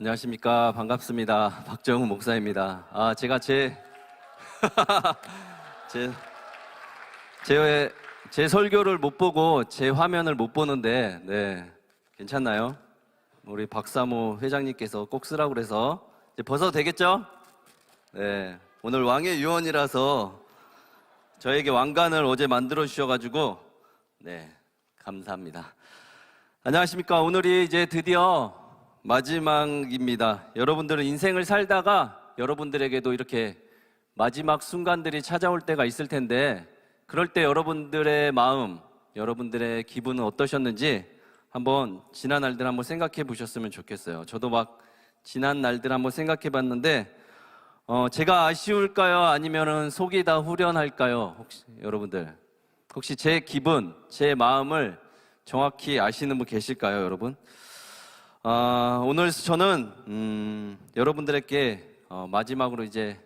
안녕하십니까. 반갑습니다. 박정훈 목사입니다. 제가 제 설교를 못 보고 제 화면을 못 보는데, 네, 괜찮나요? 우리 박사모 회장님께서 꼭 쓰라고 그래서 이제 벗어도 되겠죠? 네, 오늘 왕의 유언이라서 저에게 왕관을 어제 만들어 주셔가지고, 네, 감사합니다. 안녕하십니까. 오늘이 이제 드디어 마지막입니다. 여러분들은 인생을 살다가 여러분들에게도 이렇게 마지막 순간들이 찾아올 때가 있을 텐데, 그럴 때 여러분들의 마음, 여러분들의 기분은 어떠셨는지 한번 지난 날들 한번 생각해 보셨으면 좋겠어요. 저도 막 지난 날들 한번 생각해 봤는데, 제가 아쉬울까요? 아니면은 속이 다 후련할까요? 혹시 여러분들 혹시 제 기분, 제 마음을 정확히 아시는 분 계실까요, 여러분? 오늘 저는 여러분들에게 마지막으로 이제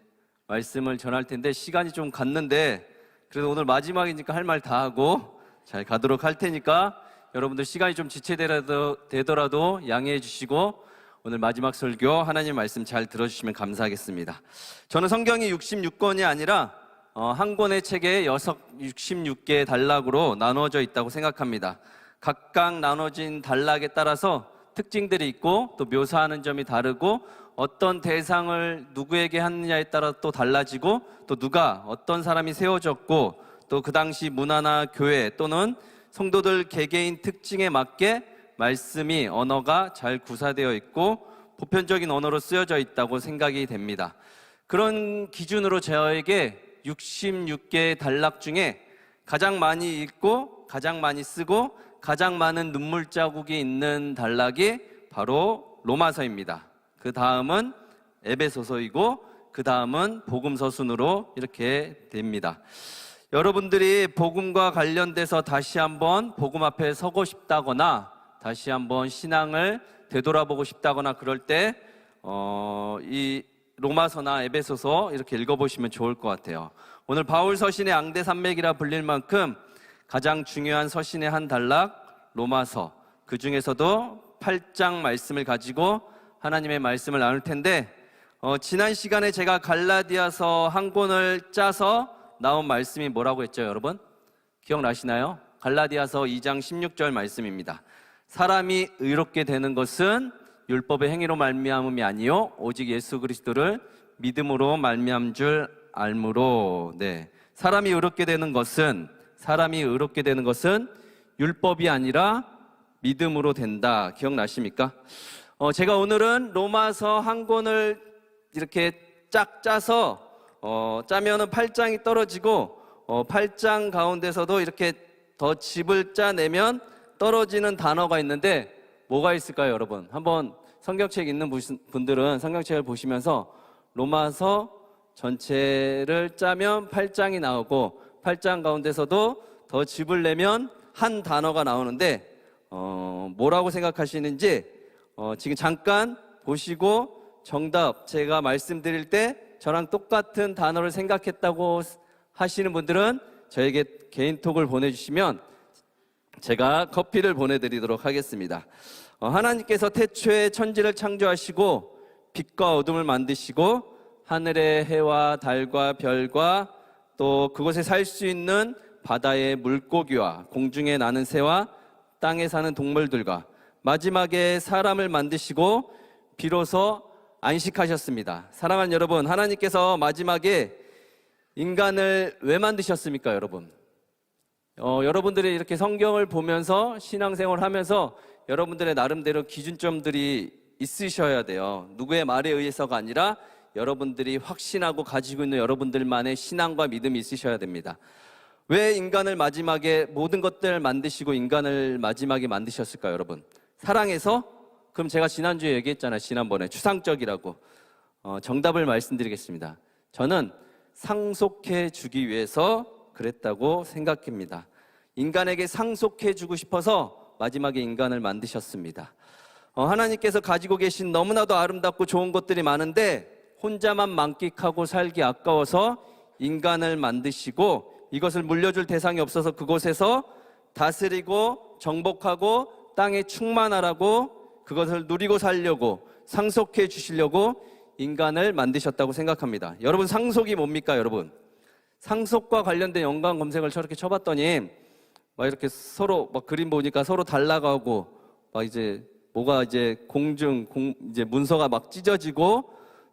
말씀을 전할 텐데, 시간이 좀 갔는데 그래도 오늘 마지막이니까 할 말 다 하고 잘 가도록 할 테니까 여러분들 시간이 좀 지체되더라도 양해해 주시고 오늘 마지막 설교 하나님 말씀 잘 들어주시면 감사하겠습니다. 저는 성경이 66권이 아니라 한 권의 책에 66개의 단락으로 나누어져 있다고 생각합니다. 각각 나눠진 단락에 따라서 특징들이 있고 또 묘사하는 점이 다르고 어떤 대상을 누구에게 하느냐에 따라 또 달라지고 또 누가 어떤 사람이 세워졌고 또 그 당시 문화나 교회 또는 성도들 개개인 특징에 맞게 말씀이 언어가 잘 구사되어 있고 보편적인 언어로 쓰여져 있다고 생각이 됩니다. 그런 기준으로 저에게 66개의 단락 중에 가장 많이 읽고 가장 많이 쓰고 가장 많은 눈물 자국이 있는 단락이 바로 로마서입니다. 그 다음은 에베소서이고 그 다음은 복음서 순으로 이렇게 됩니다. 여러분들이 복음과 관련돼서 다시 한번 복음 앞에 서고 싶다거나 다시 한번 신앙을 되돌아보고 싶다거나 그럴 때 이 로마서나 에베소서 이렇게 읽어보시면 좋을 것 같아요. 오늘 바울 서신의 앙대산맥이라 불릴 만큼 가장 중요한 서신의 한 단락 로마서, 그 중에서도 8장 말씀을 가지고 하나님의 말씀을 나눌 텐데, 지난 시간에 제가 갈라디아서 한 권을 짜서 나온 말씀이 뭐라고 했죠, 여러분? 기억나시나요? 갈라디아서 2장 16절 말씀입니다. 사람이 의롭게 되는 것은 율법의 행위로 말미암음이 아니요 오직 예수 그리스도를 믿음으로 말미암은 줄 알므로. 네, 사람이 의롭게 되는 것은 율법이 아니라 믿음으로 된다. 기억나십니까? 제가 오늘은 로마서 한 권을 이렇게 쫙 짜서 짜면은 8장이 떨어지고 8장 가운데서도 이렇게 더 집을 짜내면 떨어지는 단어가 있는데 뭐가 있을까요, 여러분? 한번 성경책 있는 분들은 성경책을 보시면서 로마서 전체를 짜면 8장이 나오고 8장 가운데서도 더 집을 내면 한 단어가 나오는데 뭐라고 생각하시는지 지금 잠깐 보시고 정답 제가 말씀드릴 때 저랑 똑같은 단어를 생각했다고 하시는 분들은 저에게 개인톡을 보내주시면 제가 커피를 보내드리도록 하겠습니다. 하나님께서 태초에 천지를 창조하시고 빛과 어둠을 만드시고 하늘의 해와 달과 별과 또 그곳에 살 수 있는 바다의 물고기와 공중에 나는 새와 땅에 사는 동물들과 마지막에 사람을 만드시고 비로소 안식하셨습니다. 사랑하는 여러분, 하나님께서 마지막에 인간을 왜 만드셨습니까, 여러분? 여러분들이 이렇게 성경을 보면서 신앙생활을 하면서 여러분들의 나름대로 기준점들이 있으셔야 돼요. 누구의 말에 의해서가 아니라 여러분들이 확신하고 가지고 있는 여러분들만의 신앙과 믿음이 있으셔야 됩니다. 왜 인간을 마지막에 모든 것들을 만드시고 인간을 마지막에 만드셨을까요, 여러분? 사랑해서? 그럼 제가 지난주에 얘기했잖아요. 지난번에 추상적이라고. 정답을 말씀드리겠습니다. 저는 상속해 주기 위해서 그랬다고 생각합니다. 인간에게 상속해 주고 싶어서 마지막에 인간을 만드셨습니다. 하나님께서 가지고 계신 너무나도 아름답고 좋은 것들이 많은데 혼자만 만끽하고 살기 아까워서 인간을 만드시고 이것을 물려줄 대상이 없어서 그곳에서 다스리고 정복하고 땅에 충만하라고 그것을 누리고 살려고 상속해 주시려고 인간을 만드셨다고 생각합니다. 여러분, 상속이 뭡니까, 여러분? 상속과 관련된 연관 검색을 저렇게 쳐봤더니 막 이렇게 서로 막 그림 보니까 서로 달라가고 막 이제 뭐가 이제 이제 문서가 막 찢어지고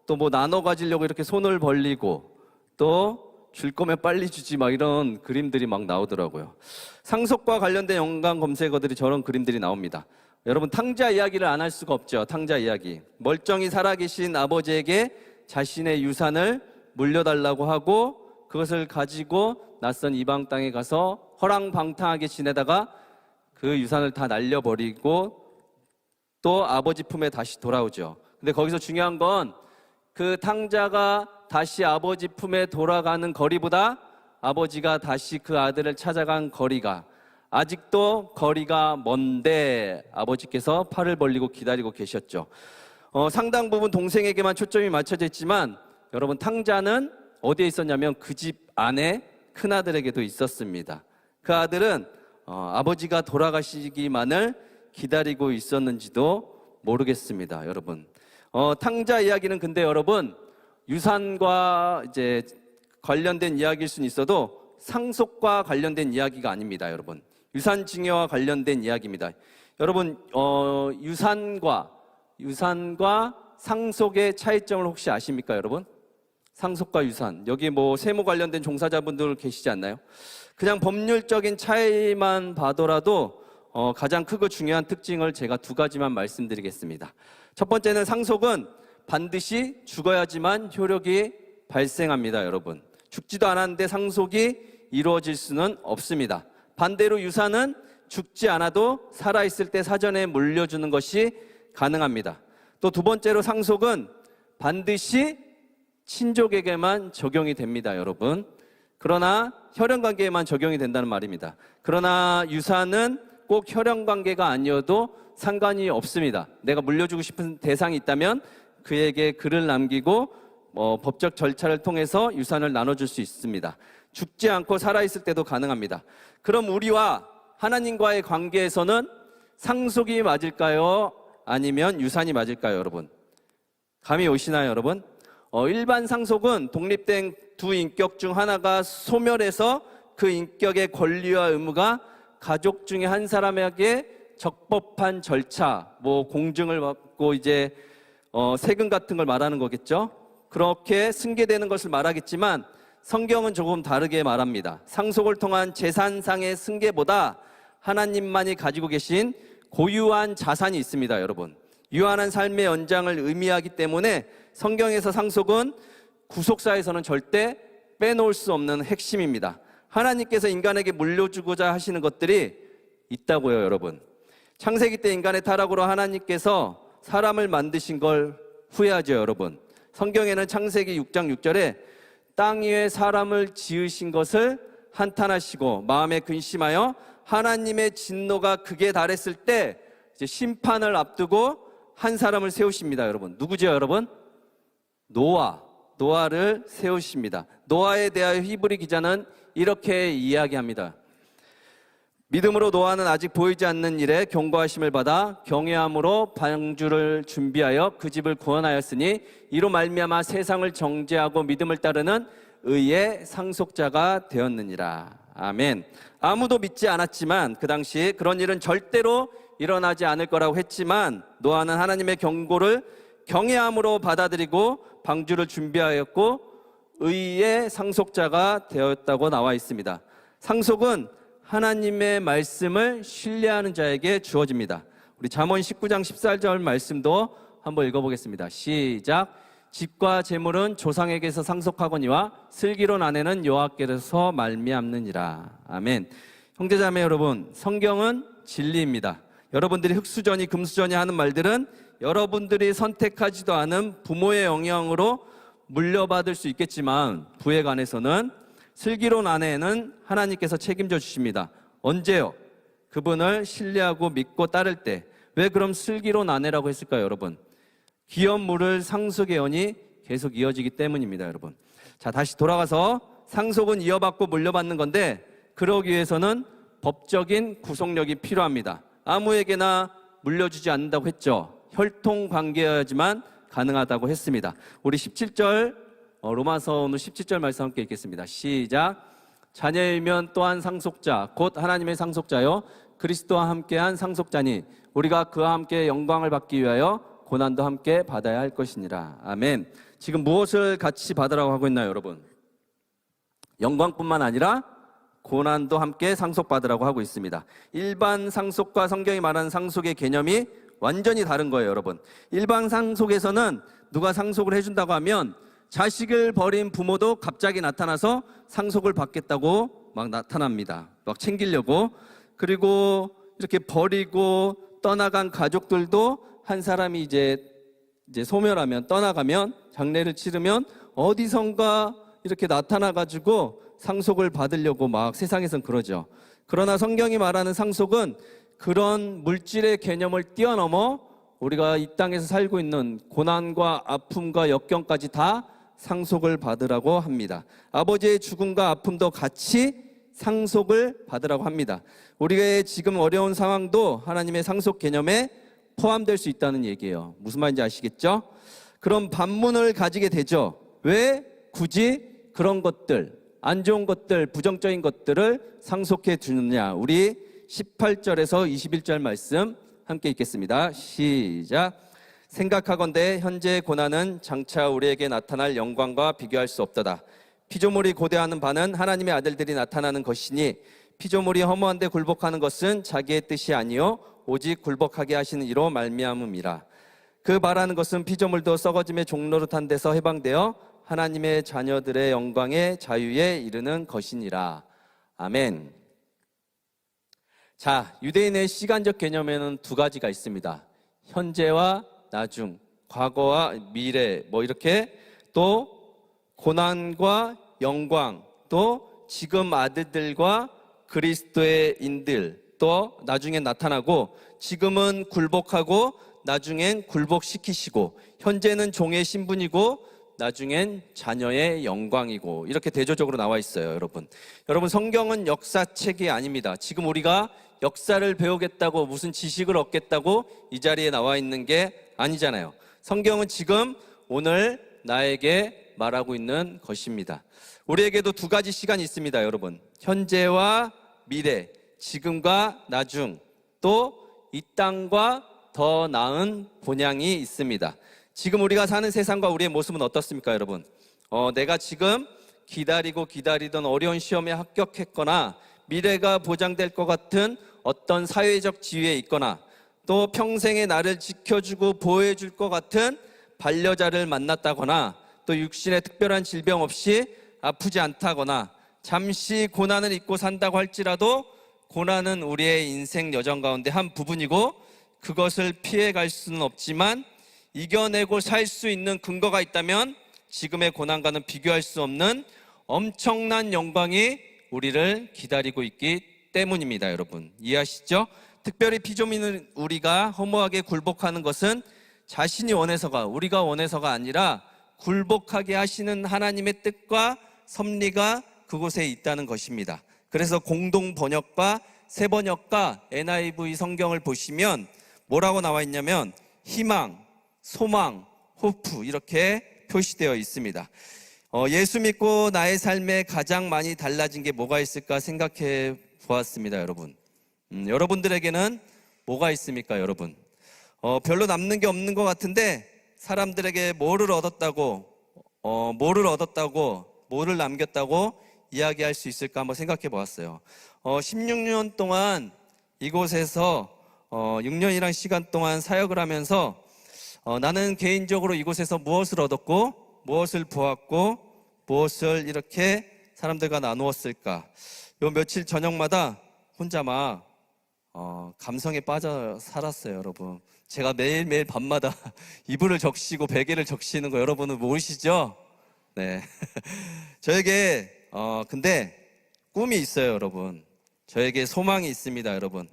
또 뭐 나눠 가지려고 이렇게 손을 벌리고 또 줄 거면 빨리 주지 막 이런 그림들이 막 나오더라고요. 상속과 관련된 연관 검색어들이 저런 그림들이 나옵니다. 여러분, 탕자 이야기를 안 할 수가 없죠. 탕자 이야기. 멀쩡히 살아계신 아버지에게 자신의 유산을 물려달라고 하고 그것을 가지고 낯선 이방 땅에 가서 허랑방탕하게 지내다가 그 유산을 다 날려버리고 또 아버지 품에 다시 돌아오죠. 근데 거기서 중요한 건 그 탕자가 다시 아버지 품에 돌아가는 거리보다 아버지가 다시 그 아들을 찾아간 거리가 아직도 거리가 먼데 아버지께서 팔을 벌리고 기다리고 계셨죠. 상당 부분 동생에게만 초점이 맞춰져 있지만 여러분, 탕자는 어디에 있었냐면 그 집 안에 큰아들에게도 있었습니다. 그 아들은 아버지가 돌아가시기만을 기다리고 있었는지도 모르겠습니다. 여러분, 탕자 이야기는 근데 여러분, 유산과 이제 관련된 이야기일 수는 있어도 상속과 관련된 이야기가 아닙니다. 여러분, 유산 증여와 관련된 이야기입니다. 여러분, 유산과 상속의 차이점을 혹시 아십니까, 여러분? 상속과 유산, 여기 뭐 세무 관련된 종사자분들 계시지 않나요? 그냥 법률적인 차이만 봐더라도 가장 크고 중요한 특징을 제가 두 가지만 말씀드리겠습니다. 첫 번째는 상속은 반드시 죽어야지만 효력이 발생합니다. 여러분, 죽지도 않았는데 상속이 이루어질 수는 없습니다. 반대로 유산은 죽지 않아도 살아있을 때 사전에 물려주는 것이 가능합니다. 또 두 번째로 상속은 반드시 친족에게만 적용이 됩니다. 여러분, 그러나 혈연관계에만 적용이 된다는 말입니다. 그러나 유산은 꼭 혈연관계가 아니어도 상관이 없습니다. 내가 물려주고 싶은 대상이 있다면 그에게 글을 남기고 법적 절차를 통해서 유산을 나눠줄 수 있습니다. 죽지 않고 살아있을 때도 가능합니다. 그럼 우리와 하나님과의 관계에서는 상속이 맞을까요? 아니면 유산이 맞을까요, 여러분? 감이 오시나요, 여러분? 일반 상속은 독립된 두 인격 중 하나가 소멸해서 그 인격의 권리와 의무가 가족 중에 한 사람에게 적법한 절차, 뭐 공증을 받고 이제 세금 같은 걸 말하는 거겠죠. 그렇게 승계되는 것을 말하겠지만 성경은 조금 다르게 말합니다. 상속을 통한 재산상의 승계보다 하나님만이 가지고 계신 고유한 자산이 있습니다. 여러분, 유한한 삶의 연장을 의미하기 때문에 성경에서 상속은 구속사에서는 절대 빼놓을 수 없는 핵심입니다. 하나님께서 인간에게 물려주고자 하시는 것들이 있다고요. 여러분, 창세기 때 인간의 타락으로 하나님께서 사람을 만드신 걸 후회하죠. 여러분, 성경에는 창세기 6장 6절에 땅 위에 사람을 지으신 것을 한탄하시고 마음에 근심하여 하나님의 진노가 극에 달했을 때 이제 심판을 앞두고 한 사람을 세우십니다. 여러분, 누구죠, 여러분? 노아를 세우십니다. 노아에 대하여 히브리 기자는 이렇게 이야기합니다. 믿음으로 노아는 아직 보이지 않는 일에 경고하심을 받아 경외함으로 방주를 준비하여 그 집을 구원하였으니 이로 말미암아 세상을 정죄하고 믿음을 따르는 의의 상속자가 되었느니라. 아멘. 아무도 믿지 않았지만 그 당시 그런 일은 절대로 일어나지 않을 거라고 했지만 노아는 하나님의 경고를 경외함으로 받아들이고 방주를 준비하였고 의의 상속자가 되었다고 나와 있습니다. 상속은 하나님의 말씀을 신뢰하는 자에게 주어집니다. 우리 잠언 19장 14절 말씀도 한번 읽어보겠습니다. 시작. 집과 재물은 조상에게서 상속하거니와 슬기로운 아내는 여호와께서 말미암느니라. 아멘. 형제자매 여러분, 성경은 진리입니다. 여러분들이 흙수저니 금수저니 하는 말들은 여러분들이 선택하지도 않은 부모의 영향으로 물려받을 수 있겠지만 부에 관해서는 슬기로운 아내는 하나님께서 책임져 주십니다. 언제요? 그분을 신뢰하고 믿고 따를 때. 왜 그럼 슬기로운 아내라고 했을까요, 여러분? 기업 물을 상속의 연이 계속 이어지기 때문입니다, 여러분. 자, 다시 돌아가서 상속은 이어받고 물려받는 건데 그러기 위해서는 법적인 구속력이 필요합니다. 아무에게나 물려주지 않는다고 했죠. 혈통 관계여야지만 가능하다고 했습니다. 우리 17절 로마서 오늘 17절 말씀 함께 읽겠습니다. 시작. 자녀이면 또한 상속자 곧 하나님의 상속자요 그리스도와 함께한 상속자니 우리가 그와 함께 영광을 받기 위하여 고난도 함께 받아야 할 것이니라. 아멘. 지금 무엇을 같이 받으라고 하고 있나요, 여러분? 영광뿐만 아니라 고난도 함께 상속받으라고 하고 있습니다. 일반 상속과 성경이 말하는 상속의 개념이 완전히 다른 거예요, 여러분. 일반 상속에서는 누가 상속을 해준다고 하면 자식을 버린 부모도 갑자기 나타나서 상속을 받겠다고 막 나타납니다. 막 챙기려고. 그리고 이렇게 버리고 떠나간 가족들도 한 사람이 이제 소멸하면, 떠나가면, 장례를 치르면 어디선가 이렇게 나타나가지고 상속을 받으려고 막 세상에선 그러죠. 그러나 성경이 말하는 상속은 그런 물질의 개념을 뛰어넘어 우리가 이 땅에서 살고 있는 고난과 아픔과 역경까지 다 상속을 받으라고 합니다. 아버지의 죽음과 아픔도 같이 상속을 받으라고 합니다. 우리의 지금 어려운 상황도 하나님의 상속 개념에 포함될 수 있다는 얘기예요. 무슨 말인지 아시겠죠? 그럼 반문을 가지게 되죠. 왜 굳이 그런 것들, 안 좋은 것들, 부정적인 것들을 상속해 주느냐? 우리 18절에서 21절 말씀 함께 읽겠습니다. 시작. 생각하건대 현재의 고난은 장차 우리에게 나타날 영광과 비교할 수 없도다. 피조물이 고대하는 바는 하나님의 아들들이 나타나는 것이니 피조물이 허무한데 굴복하는 것은 자기의 뜻이 아니요 오직 굴복하게 하시는 이로 말미암음이라. 그 말하는 것은 피조물도 썩어짐의 종노릇한 데서 해방되어 하나님의 자녀들의 영광의 자유에 이르는 것이니라. 아멘. 자, 유대인의 시간적 개념에는 두 가지가 있습니다. 현재와 나중, 과거와 미래, 뭐 이렇게, 또 고난과 영광, 또 지금 아들들과 그리스도의 인들, 또 나중에 나타나고, 지금은 굴복하고 나중엔 굴복시키시고, 현재는 종의 신분이고 나중엔 자녀의 영광이고, 이렇게 대조적으로 나와 있어요. 여러분 성경은 역사책이 아닙니다. 지금 우리가 역사를 배우겠다고 무슨 지식을 얻겠다고 이 자리에 나와 있는 게 아니잖아요. 성경은 지금 오늘 나에게 말하고 있는 것입니다. 우리에게도 두 가지 시간이 있습니다, 여러분. 현재와 미래, 지금과 나중, 또 이 땅과 더 나은 본향이 있습니다. 지금 우리가 사는 세상과 우리의 모습은 어떻습니까, 여러분? 내가 지금 기다리던 어려운 시험에 합격했거나 미래가 보장될 것 같은 어떤 사회적 지위에 있거나 또 평생에 나를 지켜주고 보호해줄 것 같은 반려자를 만났다거나 또 육신에 특별한 질병 없이 아프지 않다거나 잠시 고난을 잊고 산다고 할지라도 고난은 우리의 인생 여정 가운데 한 부분이고 그것을 피해갈 수는 없지만 이겨내고 살 수 있는 근거가 있다면 지금의 고난과는 비교할 수 없는 엄청난 영광이 우리를 기다리고 있기 때문입니다. 여러분 이해하시죠? 특별히 피조민은 우리가 허무하게 굴복하는 것은 자신이 원해서가, 우리가 원해서가 아니라 굴복하게 하시는 하나님의 뜻과 섭리가 그곳에 있다는 것입니다. 그래서 공동 번역과 새 번역과 NIV 성경을 보시면 뭐라고 나와 있냐면 희망, 소망, 호프 이렇게 표시되어 있습니다. 예수 믿고 나의 삶에 가장 많이 달라진 게 뭐가 있을까 생각해 보았습니다, 여러분. 여러분들에게는 뭐가 있습니까, 여러분? 별로 남는 게 없는 것 같은데 사람들에게 뭐를 얻었다고, 뭐를 남겼다고 이야기할 수 있을까 한번 생각해 보았어요. 16년 동안 이곳에서 6년이란 시간 동안 사역을 하면서 나는 개인적으로 이곳에서 무엇을 얻었고 무엇을 보았고 무엇을 이렇게 사람들과 나누었을까. 요 며칠 저녁마다 혼자 막 감성에 빠져 살았어요, 여러분. 제가 매일매일 밤마다 이불을 적시고 베개를 적시는 거 여러분은 모르시죠? 네. 저에게 근데 꿈이 있어요, 여러분. 저에게 소망이 있습니다, 여러분.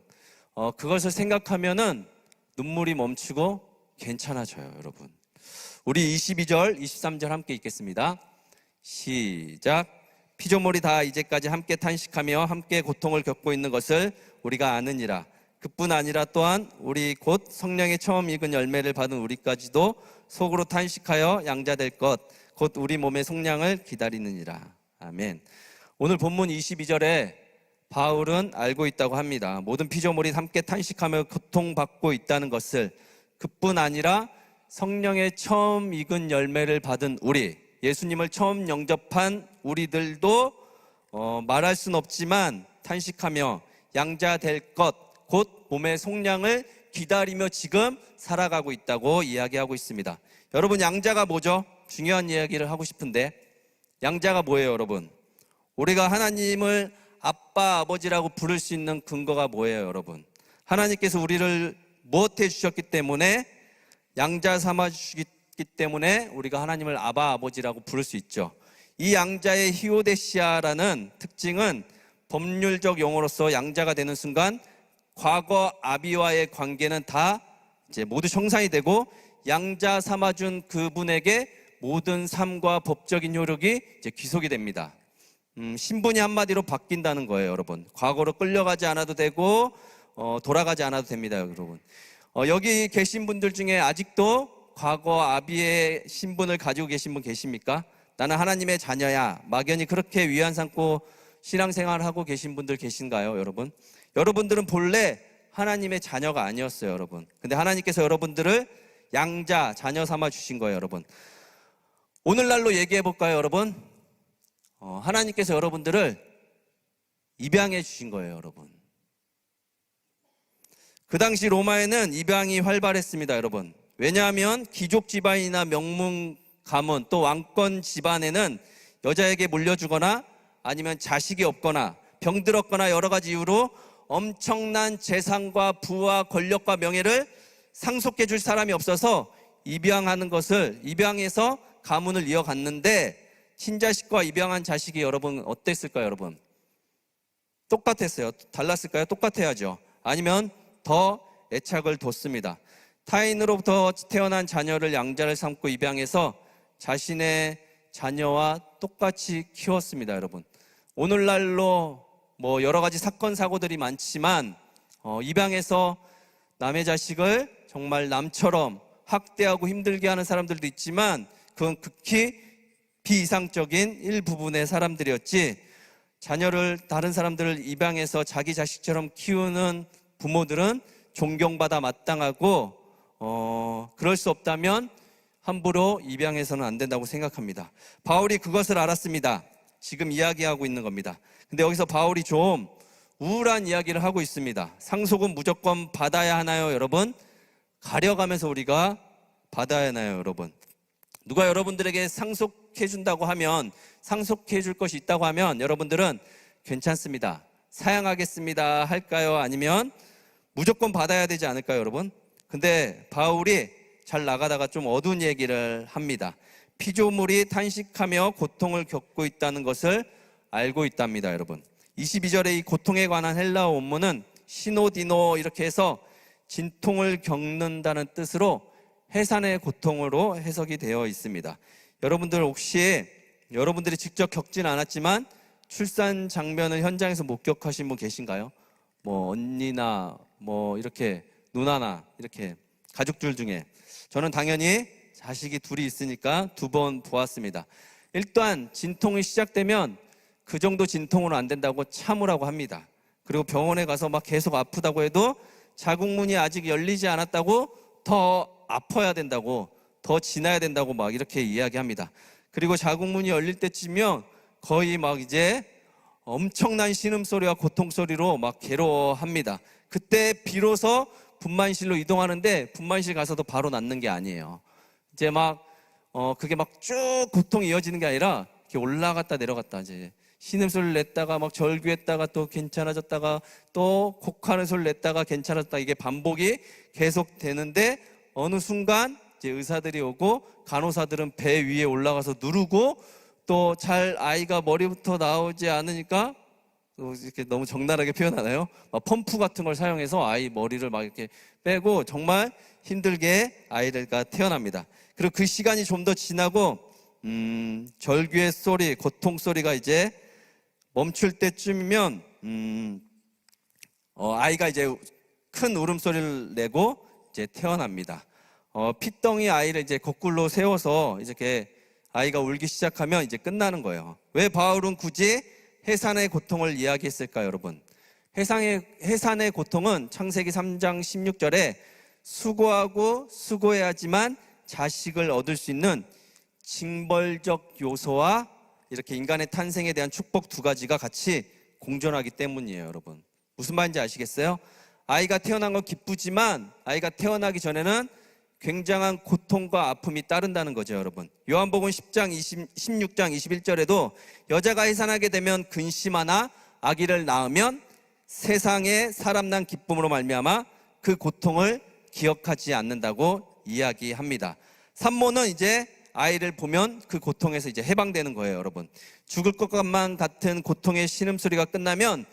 그것을 생각하면은 눈물이 멈추고 괜찮아져요, 여러분. 우리 22절, 23절 함께 읽겠습니다. 시작. 피조물이 다 이제까지 함께 탄식하며 함께 고통을 겪고 있는 것을 우리가 아느니라. 그뿐 아니라 또한 우리 곧 성령의 처음 익은 열매를 받은 우리까지도 속으로 탄식하여 양자될 것 곧 우리 몸의 속량을 기다리느니라. 아멘. 오늘 본문 22절에 바울은 알고 있다고 합니다. 모든 피조물이 함께 탄식하며 고통받고 있다는 것을, 그뿐 아니라 성령의 처음 익은 열매를 받은 우리, 예수님을 처음 영접한 우리들도 말할 순 없지만 탄식하며 양자될 것 곧 몸의 속량을 기다리며 지금 살아가고 있다고 이야기하고 있습니다. 여러분, 양자가 뭐죠? 중요한 이야기를 하고 싶은데, 양자가 뭐예요, 여러분? 우리가 하나님을 아빠, 아버지라고 부를 수 있는 근거가 뭐예요, 여러분? 하나님께서 우리를 무엇해 주셨기 때문에, 양자 삼아 주시기 때문에 우리가 하나님을 아바, 아버지라고 부를 수 있죠. 이 양자의 히오데시아라는 특징은 법률적 용어로서 양자가 되는 순간 과거 아비와의 관계는 다 이제 모두 청산이 되고, 양자 삼아준 그분에게 모든 삶과 법적인 효력이 이제 귀속이 됩니다. 신분이 한마디로 바뀐다는 거예요, 여러분. 과거로 끌려가지 않아도 되고 돌아가지 않아도 됩니다, 여러분. 여기 계신 분들 중에 아직도 과거 아비의 신분을 가지고 계신 분 계십니까? 나는 하나님의 자녀야, 막연히 그렇게 위안 삼고 신앙생활을 하고 계신 분들 계신가요, 여러분? 여러분들은 본래 하나님의 자녀가 아니었어요, 여러분. 근데 하나님께서 여러분들을 양자, 자녀 삼아 주신 거예요, 여러분. 오늘날로 얘기해 볼까요, 여러분? 하나님께서 여러분들을 입양해 주신 거예요, 여러분. 그 당시 로마에는 입양이 활발했습니다, 여러분. 왜냐하면 귀족 집안이나 명문 가문 또 왕권 집안에는 여자에게 물려주거나 아니면 자식이 없거나 병들었거나 여러 가지 이유로 엄청난 재산과 부와 권력과 명예를 상속해 줄 사람이 없어서 입양하는 것을, 입양해서 가문을 이어갔는데, 친자식과 입양한 자식이 여러분 어땠을까요, 여러분? 똑같았어요? 달랐을까요? 똑같아야죠. 아니면 더 애착을 뒀습니다. 타인으로부터 태어난 자녀를 양자를 삼고 입양해서 자신의 자녀와 똑같이 키웠습니다, 여러분. 오늘날로 뭐 여러 가지 사건 사고들이 많지만 입양해서 남의 자식을 정말 남처럼 학대하고 힘들게 하는 사람들도 있지만, 그건 극히 비이상적인 일부분의 사람들이었지, 자녀를, 다른 사람들을 입양해서 자기 자식처럼 키우는 부모들은 존경받아 마땅하고 그럴 수 없다면 함부로 입양해서는 안 된다고 생각합니다. 바울이 그것을 알았습니다. 지금 이야기하고 있는 겁니다. 근데 여기서 바울이 좀 우울한 이야기를 하고 있습니다. 상속은 무조건 받아야 하나요, 여러분? 가려가면서 우리가 받아야 하나요, 여러분? 누가 여러분들에게 상속해 준다고 하면, 상속해 줄 것이 있다고 하면 여러분들은 괜찮습니다, 사양하겠습니다 할까요? 아니면 무조건 받아야 되지 않을까요, 여러분? 근데 바울이 잘 나가다가 좀 어두운 얘기를 합니다. 피조물이 탄식하며 고통을 겪고 있다는 것을 알고 있답니다, 여러분. 22절에 이 고통에 관한 헬라어 원문은 시노디노 이렇게 해서 진통을 겪는다는 뜻으로 해산의 고통으로 해석이 되어 있습니다. 여러분들 혹시 여러분들이 직접 겪진 않았지만 출산 장면을 현장에서 목격하신 분 계신가요? 뭐 언니나 뭐 이렇게 누나나 이렇게 가족들 중에. 저는 당연히 자식이 둘이 있으니까 2번 보았습니다. 일단 진통이 시작되면 그 정도 진통으로 안 된다고 참으라고 합니다. 그리고 병원에 가서 막 계속 아프다고 해도 자궁문이 아직 열리지 않았다고 더 아파야 된다고, 더 지나야 된다고 막 이렇게 이야기합니다. 그리고 자궁문이 열릴 때쯤이면 거의 막 이제 엄청난 신음소리와 고통소리로 막 괴로워합니다. 그때 비로소 분만실로 이동하는데, 분만실 가서도 바로 낫는 게 아니에요. 이제 막 그게 막 쭉 고통이 이어지는 게 아니라 이렇게 올라갔다 내려갔다, 이제 신음소리를 냈다가 막 절규했다가 또 괜찮아졌다가 또 곡하는 소리를 냈다가 괜찮아졌다, 이게 반복이 계속 되는데, 어느 순간 이제 의사들이 오고 간호사들은 배 위에 올라가서 누르고, 또 잘 아이가 머리부터 나오지 않으니까, 이렇게 너무 적나라하게 표현하나요? 막 펌프 같은 걸 사용해서 아이 머리를 막 이렇게 빼고 정말 힘들게 아이가 태어납니다. 그리고 그 시간이 좀 더 지나고 절규의 소리, 고통 소리가 이제 멈출 때쯤이면 아이가 이제 큰 울음소리를 내고 이제 태어납니다. 핏덩이 아이를 이제 거꾸로 세워서 이렇게 아이가 울기 시작하면 이제 끝나는 거예요. 왜 바울은 굳이 해산의 고통을 이야기했을까요, 여러분? 해산의 고통은 창세기 3장 16절에 수고하고 수고해야지만 자식을 얻을 수 있는 징벌적 요소와 이렇게 인간의 탄생에 대한 축복 두 가지가 같이 공존하기 때문이에요, 여러분. 무슨 말인지 아시겠어요? 아이가 태어난 건 기쁘지만 아이가 태어나기 전에는 굉장한 고통과 아픔이 따른다는 거죠, 여러분. 요한복음 16장 21절에도 여자가 해산하게 되면 근심하나 아기를 낳으면 세상에 사람 난 기쁨으로 말미암아 그 고통을 기억하지 않는다고 이야기합니다. 산모는 이제 아이를 보면 그 고통에서 이제 해방되는 거예요, 여러분. 죽을 것만 같은 고통의 신음소리가 끝나면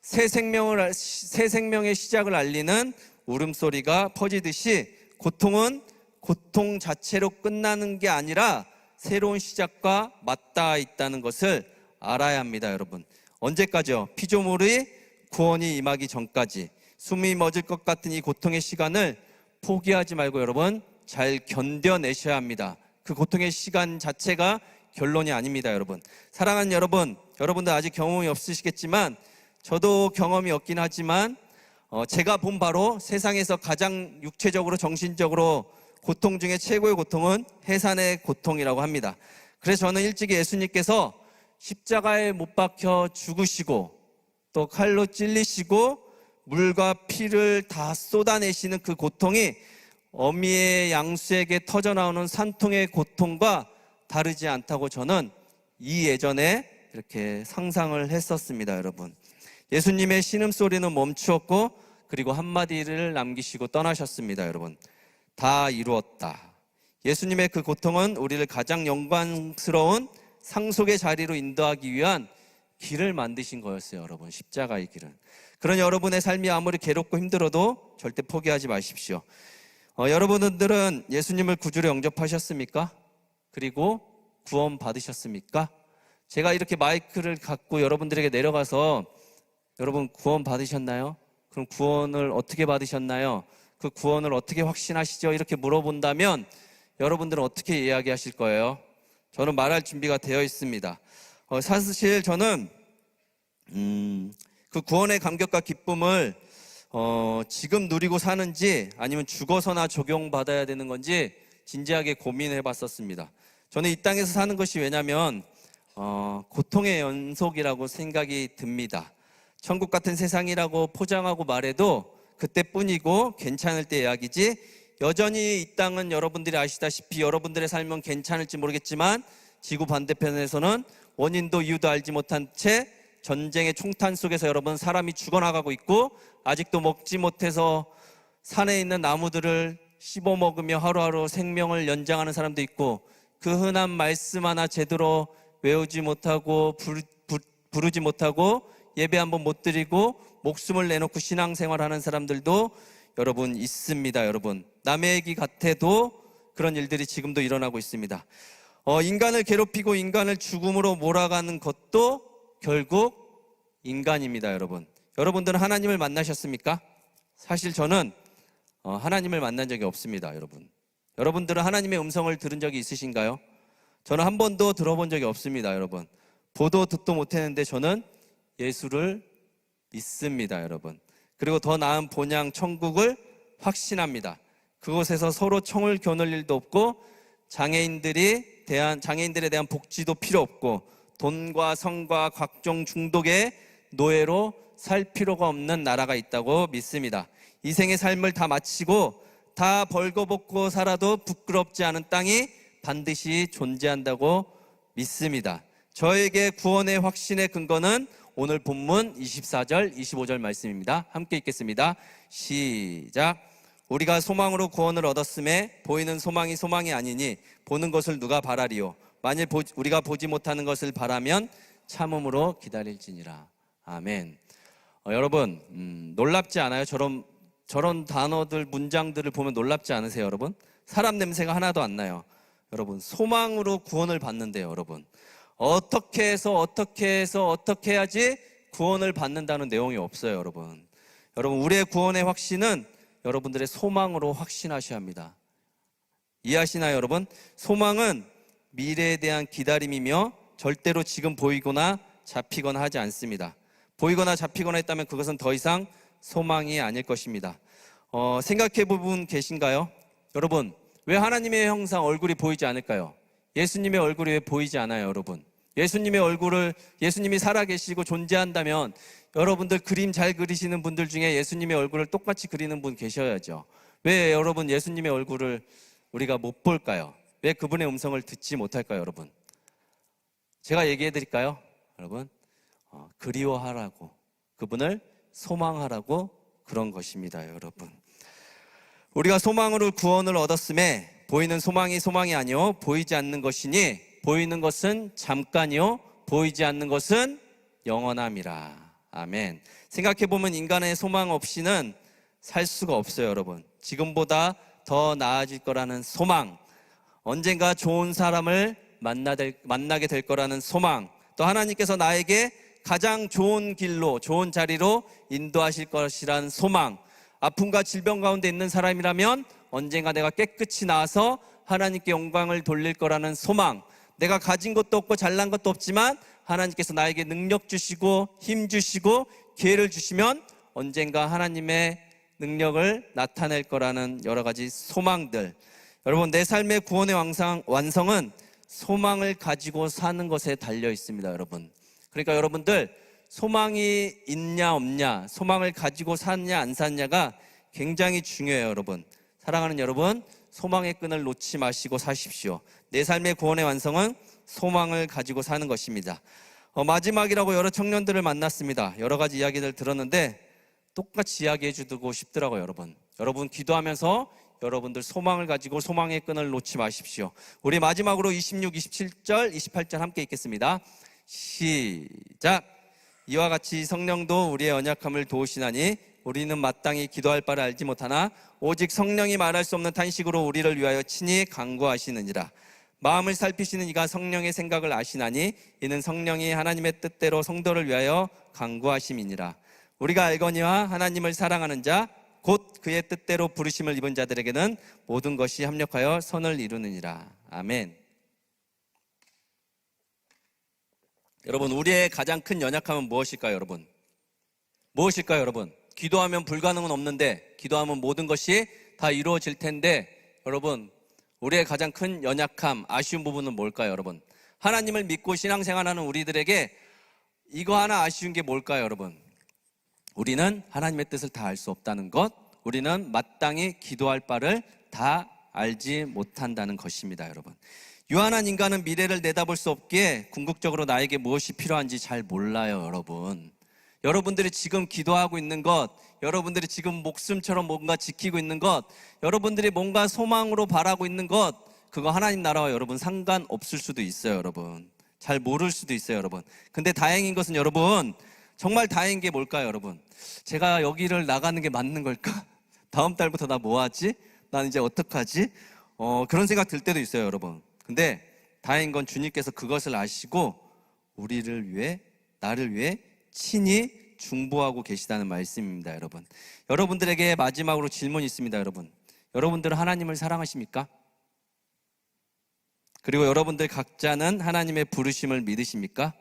새 생명의 시작을 알리는 울음소리가 퍼지듯이 고통은 고통 자체로 끝나는 게 아니라 새로운 시작과 맞닿아 있다는 것을 알아야 합니다, 여러분. 언제까지요? 피조물의 구원이 임하기 전까지 숨이 멎을 것 같은 이 고통의 시간을 포기하지 말고 여러분 잘 견뎌내셔야 합니다. 그 고통의 시간 자체가 결론이 아닙니다, 여러분. 사랑하는 여러분, 여러분들 아직 경험이 없으시겠지만 저도 경험이 없긴 하지만 제가 본 바로 세상에서 가장 육체적으로 정신적으로 고통 중에 최고의 고통은 해산의 고통이라고 합니다. 그래서 저는 일찍이 예수님께서 십자가에 못 박혀 죽으시고 또 칼로 찔리시고 물과 피를 다 쏟아내시는 그 고통이 어미의 양수에게 터져나오는 산통의 고통과 다르지 않다고 저는 이 예전에 이렇게 상상을 했었습니다, 여러분. 예수님의 신음소리는 멈추었고 그리고 한마디를 남기시고 떠나셨습니다, 여러분. 다 이루었다. 예수님의 그 고통은 우리를 가장 영광스러운 상속의 자리로 인도하기 위한 길을 만드신 거였어요, 여러분. 십자가의 길은. 그런 여러분의 삶이 아무리 괴롭고 힘들어도 절대 포기하지 마십시오. 여러분들은 예수님을 구주로 영접하셨습니까? 그리고 구원 받으셨습니까? 제가 이렇게 마이크를 갖고 여러분들에게 내려가서 여러분 구원 받으셨나요? 그럼 구원을 어떻게 받으셨나요? 그 구원을 어떻게 확신하시죠? 이렇게 물어본다면 여러분들은 어떻게 이야기하실 거예요? 저는 말할 준비가 되어 있습니다. 사실 저는 그 구원의 감격과 기쁨을 지금 누리고 사는지 아니면 죽어서나 적용받아야 되는 건지 진지하게 고민해 봤었습니다. 저는 이 땅에서 사는 것이 왜냐면 고통의 연속이라고 생각이 듭니다. 천국 같은 세상이라고 포장하고 말해도 그때뿐이고 괜찮을 때 이야기지, 여전히 이 땅은 여러분들이 아시다시피 여러분들의 삶은 괜찮을지 모르겠지만 지구 반대편에서는 원인도 이유도 알지 못한 채 전쟁의 총탄 속에서 여러분 사람이 죽어나가고 있고, 아직도 먹지 못해서 산에 있는 나무들을 씹어 먹으며 하루하루 생명을 연장하는 사람도 있고, 그 흔한 말씀 하나 제대로 외우지 못하고 부르지 못하고 예배 한번 못 드리고 목숨을 내놓고 신앙생활하는 사람들도 여러분 있습니다. 여러분, 남의 얘기 같아도 그런 일들이 지금도 일어나고 있습니다. 인간을 괴롭히고 인간을 죽음으로 몰아가는 것도 결국 인간입니다. 여러분, 여러분들은 하나님을 만나셨습니까? 사실 저는 하나님을 만난 적이 없습니다. 여러분들은 하나님의 음성을 들은 적이 있으신가요? 저는 한 번도 들어본 적이 없습니다. 여러분, 보도 듣도 못했는데 저는 예수를 믿습니다. 여러분, 그리고 더 나은 본향 천국을 확신합니다. 그곳에서 서로 총을 겨눌 일도 없고 장애인들에 대한 복지도 필요 없고 돈과 성과 각종 중독의 노예로 살 필요가 없는 나라가 있다고 믿습니다. 이 생의 삶을 다 마치고 다 벌거벗고 살아도 부끄럽지 않은 땅이 반드시 존재한다고 믿습니다. 저에게 구원의 확신의 근거는 오늘 본문 24절, 25절 말씀입니다. 함께 읽겠습니다. 시작. 우리가 소망으로 구원을 얻었음에 보이는 소망이 소망이 아니니 보는 것을 누가 바라리요? 만일 우리가 보지 못하는 것을 바라면 참음으로 기다릴지니라. 아멘. 여러분, 놀랍지 않아요? 저런 단어들, 문장들을 보면 놀랍지 않으세요, 여러분? 사람 냄새가 하나도 안 나요. 여러분, 소망으로 구원을 받는데요, 여러분. 어떻게 해야지 구원을 받는다는 내용이 없어요, 여러분. 여러분, 우리의 구원의 확신은 여러분들의 소망으로 확신하셔야 합니다. 이해하시나요, 여러분? 소망은 미래에 대한 기다림이며 절대로 지금 보이거나 잡히거나 하지 않습니다. 보이거나 잡히거나 했다면 그것은 더 이상 소망이 아닐 것입니다. 생각해 본 계신가요? 여러분, 왜 하나님의 형상 얼굴이 보이지 않을까요? 예수님의 얼굴이 왜 보이지 않아요, 여러분? 예수님이 살아계시고 존재한다면 여러분들 그림 잘 그리시는 분들 중에 예수님의 얼굴을 똑같이 그리는 분 계셔야죠. 왜 여러분 예수님의 얼굴을 우리가 못 볼까요? 왜 그분의 음성을 듣지 못할까요, 여러분? 제가 얘기해 드릴까요, 여러분? 그리워하라고, 그분을 소망하라고 그런 것입니다, 여러분. 우리가 소망으로 구원을 얻었음에 보이는 소망이 아니요 보이지 않는 것이니 보이는 것은 잠깐이요 보이지 않는 것은 영원함이라. 아멘. 생각해보면 인간의 소망 없이는 살 수가 없어요, 여러분. 지금보다 더 나아질 거라는 소망, 언젠가 좋은 사람을 만나게 될 거라는 소망, 또 하나님께서 나에게 가장 좋은 길로, 좋은 자리로 인도하실 것이라는 소망, 아픔과 질병 가운데 있는 사람이라면 언젠가 내가 깨끗이 나아서 하나님께 영광을 돌릴 거라는 소망, 내가 가진 것도 없고 잘난 것도 없지만 하나님께서 나에게 능력 주시고 힘 주시고 기회를 주시면 언젠가 하나님의 능력을 나타낼 거라는 여러 가지 소망들. 여러분, 내 삶의 구원의 완성은 소망을 가지고 사는 것에 달려 있습니다, 여러분. 그러니까 여러분들 소망이 있냐 없냐, 소망을 가지고 사느냐 안 사느냐가 굉장히 중요해요, 여러분. 사랑하는 여러분, 소망의 끈을 놓지 마시고 사십시오. 내 삶의 구원의 완성은 소망을 가지고 사는 것입니다. 마지막이라고 여러 청년들을 만났습니다. 여러 가지 이야기들 들었는데 똑같이 이야기해 주고 싶더라고요, 여러분. 여러분 기도하면서 여러분들 소망을 가지고 소망의 끈을 놓지 마십시오. 우리 마지막으로 26, 27절, 28절 함께 읽겠습니다. 시작. 이와 같이 성령도 우리의 언약함을 도우시나니 우리는 마땅히 기도할 바를 알지 못하나 오직 성령이 말할 수 없는 탄식으로 우리를 위하여 친히 간구하시느니라. 마음을 살피시는 이가 성령의 생각을 아시나니 이는 성령이 하나님의 뜻대로 성도를 위하여 간구하심이니라. 우리가 알거니와 하나님을 사랑하는 자 곧 그의 뜻대로 부르심을 입은 자들에게는 모든 것이 합력하여 선을 이루느니라. 아멘. 여러분, 우리의 가장 큰 연약함은 무엇일까요, 여러분? 무엇일까요, 여러분? 기도하면 불가능은 없는데, 기도하면 모든 것이 다 이루어질 텐데, 여러분, 우리의 가장 큰 연약함, 아쉬운 부분은 뭘까요, 여러분? 하나님을 믿고 신앙생활하는 우리들에게 이거 하나 아쉬운 게 뭘까요, 여러분? 우리는 하나님의 뜻을 다 알 수 없다는 것, 우리는 마땅히 기도할 바를 다 알지 못한다는 것입니다, 여러분. 유한한 인간은 미래를 내다볼 수 없기에 궁극적으로 나에게 무엇이 필요한지 잘 몰라요, 여러분. 여러분들이 지금 기도하고 있는 것, 여러분들이 지금 목숨처럼 뭔가 지키고 있는 것, 여러분들이 뭔가 소망으로 바라고 있는 것, 그거 하나님 나라와 여러분 상관없을 수도 있어요, 여러분. 잘 모를 수도 있어요, 여러분. 근데 다행인 것은 여러분, 정말 다행인 게 뭘까요, 여러분? 제가 여기를 나가는 게 맞는 걸까? 다음 달부터 나 뭐 하지? 난 이제 어떡하지? 그런 생각 들 때도 있어요, 여러분. 근데 다행인 건 주님께서 그것을 아시고 우리를 위해, 나를 위해 친히 중보하고 계시다는 말씀입니다, 여러분. 여러분들에게 마지막으로 질문이 있습니다, 여러분. 여러분들은 하나님을 사랑하십니까? 그리고 여러분들 각자는 하나님의 부르심을 믿으십니까?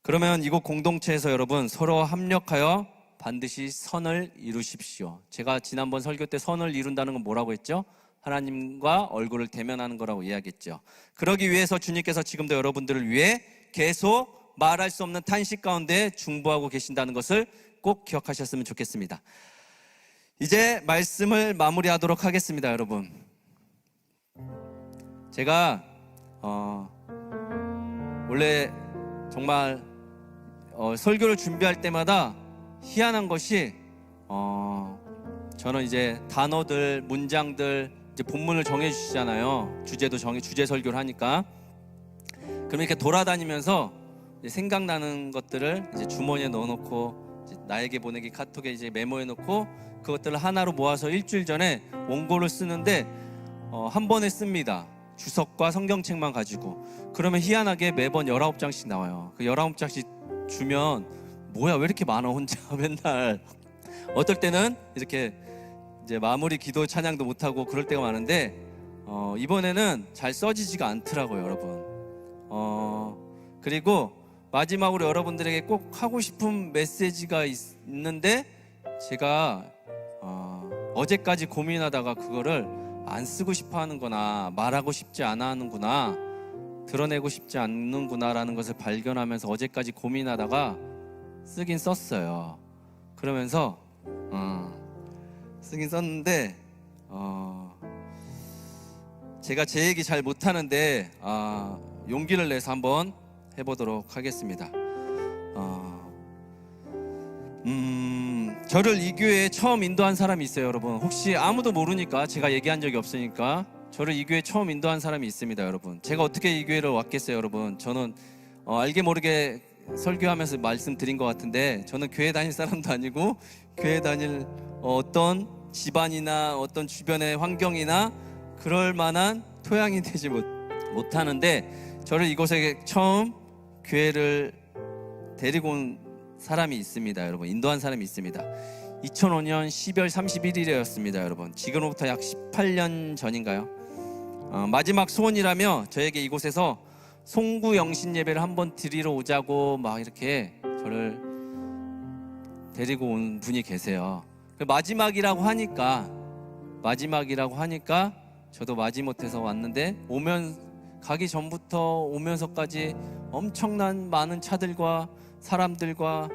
그러면 이곳 공동체에서 여러분 서로 합력하여 반드시 선을 이루십시오. 제가 지난번 설교 때 선을 이룬다는 건 뭐라고 했죠? 하나님과 얼굴을 대면하는 거라고 이야기했죠. 그러기 위해서 주님께서 지금도 여러분들을 위해 계속 말할 수 없는 탄식 가운데 중보하고 계신다는 것을 꼭 기억하셨으면 좋겠습니다. 이제 말씀을 마무리하도록 하겠습니다, 여러분. 제가 원래 정말 설교를 준비할 때마다 희한한 것이 저는 이제 단어들, 문장들 이제 본문을 정해 주시잖아요. 주제 설교를 하니까. 그럼 이렇게 돌아다니면서 이제 생각나는 것들을 이제 주머니에 넣어놓고 이제 나에게 보내기 카톡에 이제 메모해 놓고 그것들을 하나로 모아서 일주일 전에 원고를 쓰는데 한 번에 씁니다. 주석과 성경책만 가지고. 그러면 희한하게 매번 19장씩 나와요. 그 19장씩 주면 뭐야 왜 이렇게 많아 혼자 맨날. 어떨 때는 이렇게 이제 마무리 기도 찬양도 못하고 그럴 때가 많은데 이번에는 잘 써지지가 않더라고요, 여러분. 그리고 마지막으로 여러분들에게 꼭 하고 싶은 메시지가 있는데 제가 어제까지 고민하다가 그거를 안 쓰고 싶어 하는구나, 말하고 싶지 않아 하는구나, 드러내고 싶지 않는구나 라는 것을 발견하면서 어제까지 고민하다가 쓰긴 썼어요. 그러면서 쓰긴 썼는데 제가 제 얘기 잘 못하는데 용기를 내서 한번 해보도록 하겠습니다. 저를 이 교회에 처음 인도한 사람이 있어요, 여러분. 혹시 아무도 모르니까, 제가 얘기한 적이 없으니까 저를 이 교회에 처음 인도한 사람이 있습니다, 여러분. 제가 어떻게 이 교회를 왔겠어요, 여러분. 저는 알게 모르게 설교하면서 말씀드린 것 같은데, 저는 교회 다닐 사람도 아니고 교회 다닐 어떤 집안이나 어떤 주변의 환경이나 그럴 만한 토양이 되지 못하는데, 저를 이곳에 처음 교회를 데리고 온 사람이 있습니다, 여러분. 인도한 사람이 있습니다. 2005년 12월 31일이었습니다, 여러분. 지금으로부터 약 18년 전인가요? 마지막 소원이라며 저에게 이곳에서 송구 영신 예배를 한번 드리러 오자고 막 이렇게 저를 데리고 온 분이 계세요. 마지막이라고 하니까 저도 마지못해서 왔는데, 가기 전부터 오면서까지 엄청난 많은 차들과 사람들과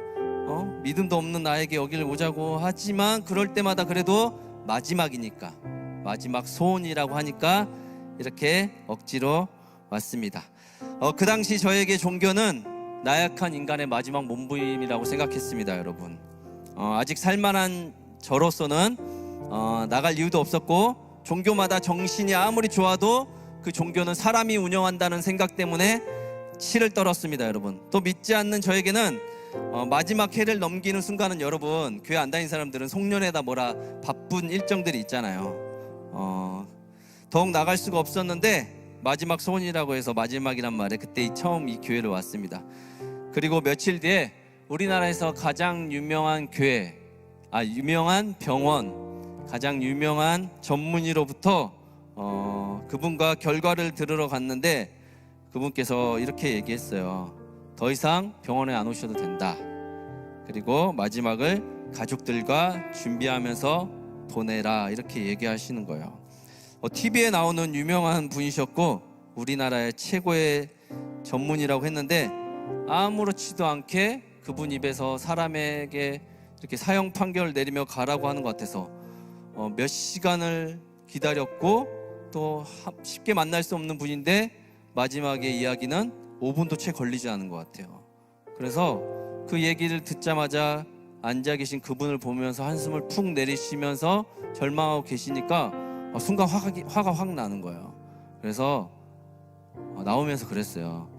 믿음도 없는 나에게 여기를 오자고 하지만, 그럴 때마다 그래도 마지막이니까, 마지막 소원이라고 하니까 이렇게 억지로 왔습니다. 그 당시 저에게 종교는 나약한 인간의 마지막 몸부림이라고 생각했습니다, 여러분. 아직 살만한 저로서는 나갈 이유도 없었고, 종교마다 정신이 아무리 좋아도 그 종교는 사람이 운영한다는 생각 때문에 치를 떨었습니다, 여러분. 또 믿지 않는 저에게는 마지막 해를 넘기는 순간은, 여러분, 교회 안 다니는 사람들은 송년회다 뭐라 바쁜 일정들이 있잖아요. 더욱 나갈 수가 없었는데, 마지막 소원이라고 해서 마지막이란 말에 그때 처음 이 교회를 왔습니다. 그리고 며칠 뒤에 우리나라에서 가장 유명한 유명한 병원, 가장 유명한 전문의로부터 그분과 결과를 들으러 갔는데, 그분께서 이렇게 얘기했어요. 더 이상 병원에 안 오셔도 된다. 그리고 마지막을 가족들과 준비하면서 보내라, 이렇게 얘기하시는 거예요. TV에 나오는 유명한 분이셨고 우리나라의 최고의 전문의라고 했는데, 아무렇지도 않게 그분 입에서 사람에게 이렇게 사형 판결을 내리며 가라고 하는 것 같아서 몇 시간을 기다렸고, 또 쉽게 만날 수 없는 분인데 마지막에 이야기는 5분도 채 걸리지 않은 것 같아요. 그래서 그 얘기를 듣자마자 앉아 계신 그분을 보면서 한숨을 푹 내리시면서 절망하고 계시니까 순간 화가 확 나는 거예요. 그래서 나오면서 그랬어요.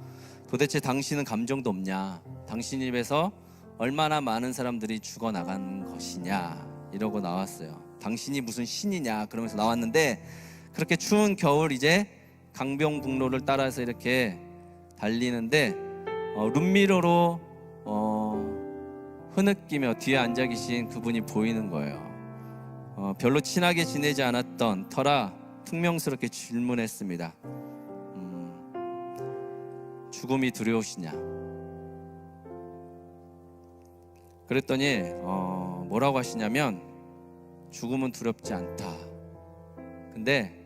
도대체 당신은 감정도 없냐? 당신 입에서 얼마나 많은 사람들이 죽어나간 것이냐? 이러고 나왔어요. 당신이 무슨 신이냐? 그러면서 나왔는데, 그렇게 추운 겨울 이제 강변북로를 따라서 이렇게 달리는데 룸미러로 흐느끼며 뒤에 앉아 계신 그분이 보이는 거예요. 별로 친하게 지내지 않았던 터라 퉁명스럽게 질문했습니다. 죽음이 두려우시냐? 그랬더니 뭐라고 하시냐면, 죽음은 두렵지 않다. 근데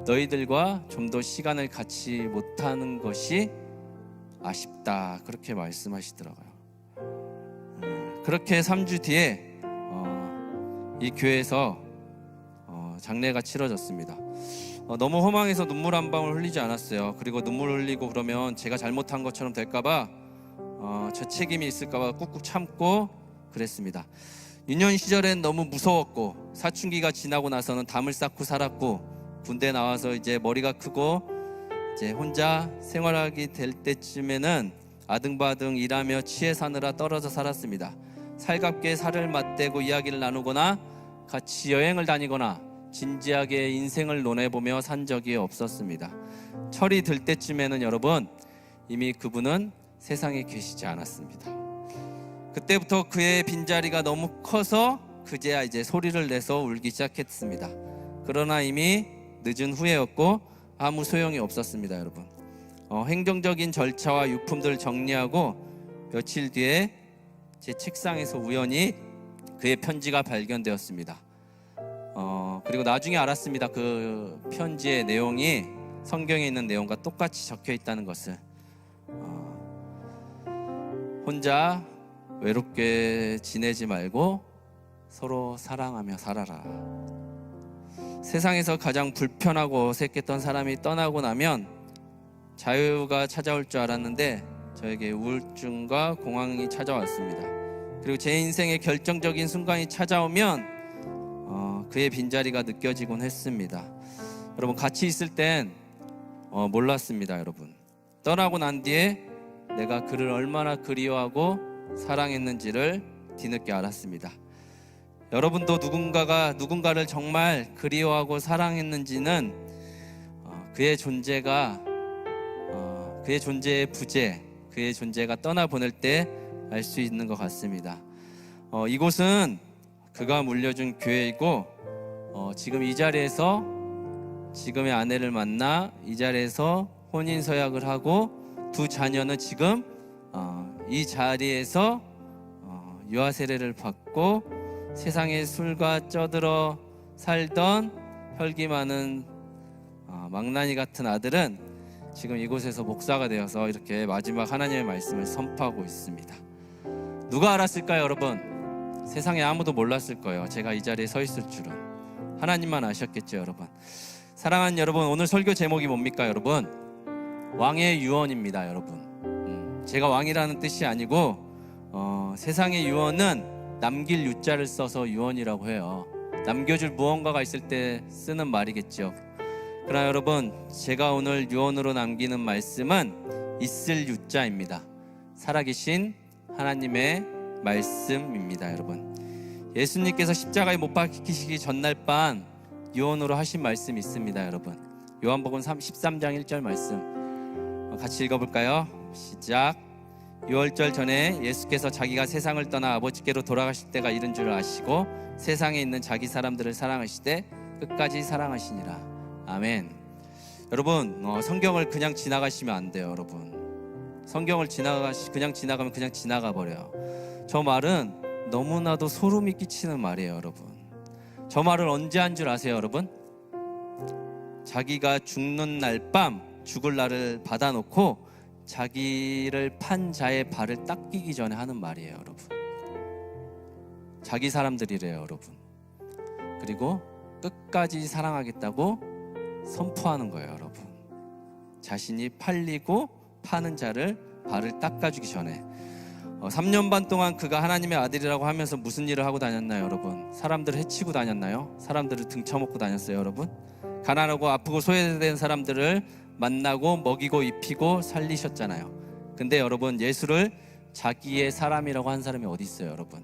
너희들과 좀 더 시간을 같이 못하는 것이 아쉽다, 그렇게 말씀하시더라고요. 그렇게 3주 뒤에 이 교회에서 장례가 치러졌습니다. 너무 허망해서 눈물 한 방울 흘리지 않았어요. 그리고 눈물 흘리고 그러면 제가 잘못한 것처럼 될까봐, 저 책임이 있을까봐 꾹꾹 참고 그랬습니다. 유년 시절엔 너무 무서웠고, 사춘기가 지나고 나서는 담을 쌓고 살았고, 군대 나와서 이제 머리가 크고 이제 혼자 생활하게 될 때쯤에는 아등바등 일하며 취해 사느라 떨어져 살았습니다. 살갑게 살을 맞대고 이야기를 나누거나 같이 여행을 다니거나 진지하게 인생을 논해보며 산 적이 없었습니다. 철이 들 때쯤에는, 여러분, 이미 그분은 세상에 계시지 않았습니다. 그때부터 그의 빈자리가 너무 커서 그제야 이제 소리를 내서 울기 시작했습니다. 그러나 이미 늦은 후에였고 아무 소용이 없었습니다, 여러분. 행정적인 절차와 유품들을 정리하고 며칠 뒤에 제 책상에서 우연히 그의 편지가 발견되었습니다. 그리고 나중에 알았습니다. 그 편지의 내용이 성경에 있는 내용과 똑같이 적혀 있다는 것을. 혼자 외롭게 지내지 말고 서로 사랑하며 살아라. 세상에서 가장 불편하고 어색했던 사람이 떠나고 나면 자유가 찾아올 줄 알았는데 저에게 우울증과 공황이 찾아왔습니다. 그리고 제 인생의 결정적인 순간이 찾아오면 그의 빈자리가 느껴지곤 했습니다. 여러분, 같이 있을 땐 몰랐습니다. 여러분, 떠나고 난 뒤에 내가 그를 얼마나 그리워하고 사랑했는지를 뒤늦게 알았습니다. 여러분도 누군가를 정말 그리워하고 사랑했는지는 그의 존재가 그의 존재의 부재, 그의 존재가 떠나보낼 때 알 수 있는 것 같습니다. 이곳은 그가 물려준 교회이고 지금 이 자리에서 지금의 아내를 만나 이 자리에서 혼인서약을 하고 두 자녀는 지금 이 자리에서 유아 세례를 받고 세상에 술과 쪄들어 살던 혈기 많은 망나니 같은 아들은 지금 이곳에서 목사가 되어서 이렇게 마지막 하나님의 말씀을 선포하고 있습니다. 누가 알았을까요, 여러분? 세상에 아무도 몰랐을 거예요. 제가 이 자리에 서 있을 줄은. 하나님만 아셨겠죠, 여러분. 사랑하는 여러분, 오늘 설교 제목이 뭡니까, 여러분? 왕의 유언입니다, 여러분. 제가 왕이라는 뜻이 아니고 세상의 유언은 남길 유자를 써서 유언이라고 해요. 남겨줄 무언가가 있을 때 쓰는 말이겠죠. 그러나 여러분, 제가 오늘 유언으로 남기는 말씀은 있을 유자입니다. 살아계신 하나님의 말씀입니다, 여러분. 예수님께서 십자가에 못 박히시기 전날 밤 유언으로 하신 말씀이 있습니다, 여러분. 요한복음 13장 1절 말씀 같이 읽어볼까요? 시작. 유월절 전에 예수께서 자기가 세상을 떠나 아버지께로 돌아가실 때가 이른 줄 아시고 세상에 있는 자기 사람들을 사랑하시되 끝까지 사랑하시니라. 아멘. 여러분, 성경을 그냥 지나가시면 안 돼요, 여러분. 성경을 그냥 지나가면 그냥 지나가 버려요. 저 말은 너무나도 소름이 끼치는 말이에요, 여러분. 저 말을 언제 한 줄 아세요, 여러분? 자기가 죽는 날 밤 죽을 날을 받아놓고 자기를 판 자의 발을 닦이기 전에 하는 말이에요, 여러분. 자기 사람들이래요, 여러분. 그리고 끝까지 사랑하겠다고 선포하는 거예요, 여러분. 자신이 팔리고 파는 자를 발을 닦아주기 전에 3년 반 동안 그가 하나님의 아들이라고 하면서 무슨 일을 하고 다녔나요, 여러분? 사람들을 해치고 다녔나요? 사람들을 등쳐먹고 다녔어요, 여러분? 가난하고 아프고 소외된 사람들을 만나고 먹이고 입히고 살리셨잖아요. 근데 여러분, 예수를 자기의 사람이라고 한 사람이 어디 있어요, 여러분?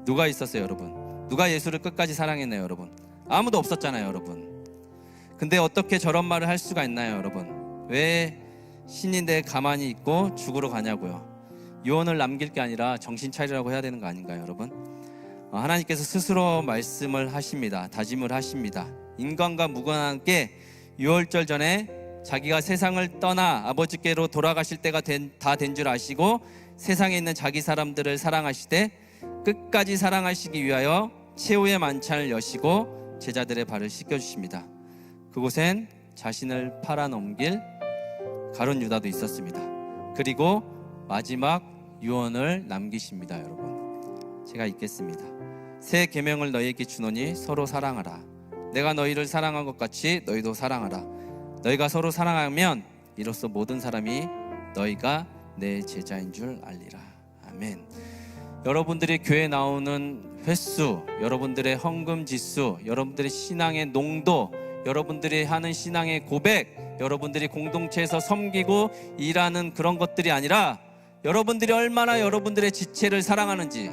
누가 있었어요, 여러분? 누가 예수를 끝까지 사랑했나요, 여러분? 아무도 없었잖아요, 여러분. 근데 어떻게 저런 말을 할 수가 있나요, 여러분? 왜 신인데 가만히 있고 죽으러 가냐고요? 유언을 남길 게 아니라 정신 차리라고 해야 되는 거 아닌가요, 여러분? 하나님께서 스스로 말씀을 하십니다. 다짐을 하십니다. 인간과 무관하게 유월절 전에 자기가 세상을 떠나 아버지께로 돌아가실 때가 다 된 줄 아시고 세상에 있는 자기 사람들을 사랑하시되 끝까지 사랑하시기 위하여 최후의 만찬을 여시고 제자들의 발을 씻겨주십니다. 그곳엔 자신을 팔아넘길 가룟 유다도 있었습니다. 그리고 마지막 유언을 남기십니다, 여러분. 제가 읽겠습니다. 새 계명을 너희에게 주노니 서로 사랑하라. 내가 너희를 사랑한 것 같이 너희도 사랑하라. 너희가 서로 사랑하면 이로써 모든 사람이 너희가 내 제자인 줄 알리라. 아멘. 여러분들이 교회 나오는 횟수, 여러분들의 헌금 지수, 여러분들의 신앙의 농도, 여러분들이 하는 신앙의 고백, 여러분들이 공동체에서 섬기고 일하는 그런 것들이 아니라 여러분들이 얼마나 여러분들의 지체를 사랑하는지,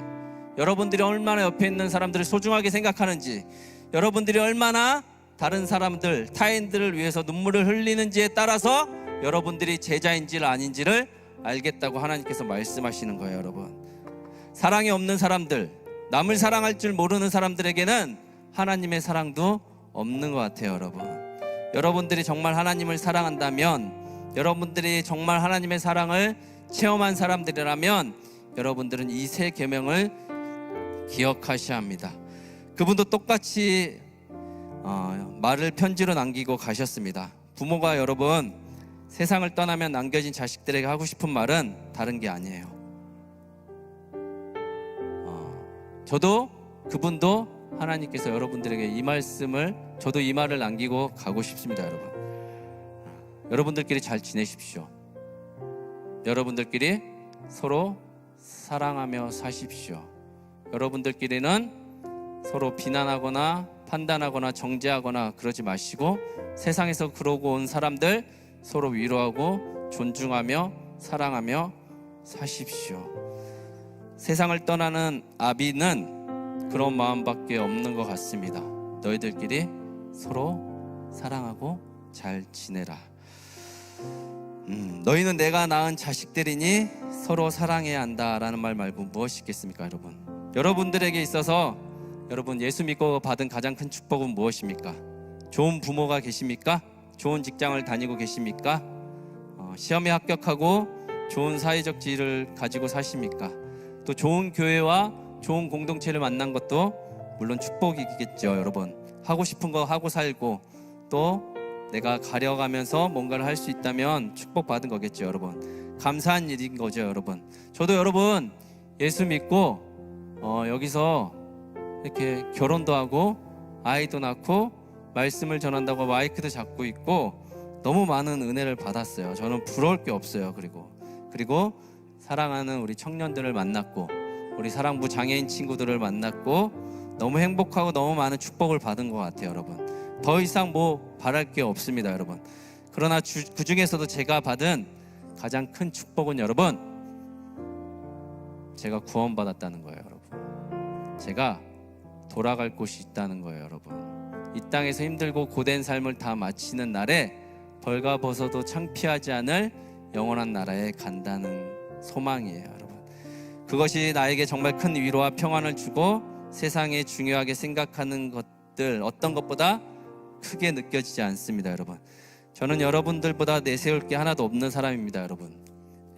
여러분들이 얼마나 옆에 있는 사람들을 소중하게 생각하는지, 여러분들이 얼마나 다른 사람들, 타인들을 위해서 눈물을 흘리는지에 따라서 여러분들이 제자인지 아닌지를 알겠다고 하나님께서 말씀하시는 거예요, 여러분. 사랑이 없는 사람들, 남을 사랑할 줄 모르는 사람들에게는 하나님의 사랑도 없는 것 같아요, 여러분. 여러분들이 정말 하나님을 사랑한다면, 여러분들이 정말 하나님의 사랑을 체험한 사람들이라면 여러분들은 이 세 계명을 기억하셔야 합니다. 그분도 똑같이 말을 편지로 남기고 가셨습니다. 부모가 여러분 세상을 떠나면 남겨진 자식들에게 하고 싶은 말은 다른 게 아니에요. 저도 그분도 하나님께서 여러분들에게 이 말씀을, 저도 이 말을 남기고 가고 싶습니다. 여러분, 여러분들끼리 잘 지내십시오. 여러분들끼리 서로 사랑하며 사십시오. 여러분들끼리는 서로 비난하거나 판단하거나 정죄하거나 그러지 마시고, 세상에서 그러고 온 사람들 서로 위로하고 존중하며 사랑하며 사십시오. 세상을 떠나는 아비는 그런 마음밖에 없는 것 같습니다. 너희들끼리 서로 사랑하고 잘 지내라. 너희는 내가 낳은 자식들이니 서로 사랑해야 한다라는 말 말고 무엇이 있겠습니까, 여러분? 여러분들에게 있어서 여러분 예수 믿고 받은 가장 큰 축복은 무엇입니까? 좋은 부모가 계십니까? 좋은 직장을 다니고 계십니까? 시험에 합격하고 좋은 사회적 지위를 가지고 사십니까? 또 좋은 교회와 좋은 공동체를 만난 것도 물론 축복이겠죠, 여러분. 하고 싶은 거 하고 살고 또 내가 가려가면서 뭔가를 할 수 있다면 축복받은 거겠죠, 여러분. 감사한 일인 거죠, 여러분. 저도 여러분 예수 믿고 여기서 이렇게 결혼도 하고 아이도 낳고 말씀을 전한다고 마이크도 잡고 있고 너무 많은 은혜를 받았어요. 저는 부러울 게 없어요. 그리고 사랑하는 우리 청년들을 만났고 우리 사랑부 장애인 친구들을 만났고 너무 행복하고 너무 많은 축복을 받은 것 같아요, 여러분. 더 이상 뭐 바랄 게 없습니다, 여러분. 그러나 그 중에서도 제가 받은 가장 큰 축복은 여러분, 제가 구원받았다는 거예요, 여러분. 제가 돌아갈 곳이 있다는 거예요, 여러분. 이 땅에서 힘들고 고된 삶을 다 마치는 날에 벌거벗어도 창피하지 않을 영원한 나라에 간다는 소망이에요, 여러분. 그것이 나에게 정말 큰 위로와 평안을 주고 세상에 중요하게 생각하는 것들 어떤 것보다 크게 느껴지지 않습니다, 여러분. 저는 여러분들보다 내세울 게 하나도 없는 사람입니다, 여러분.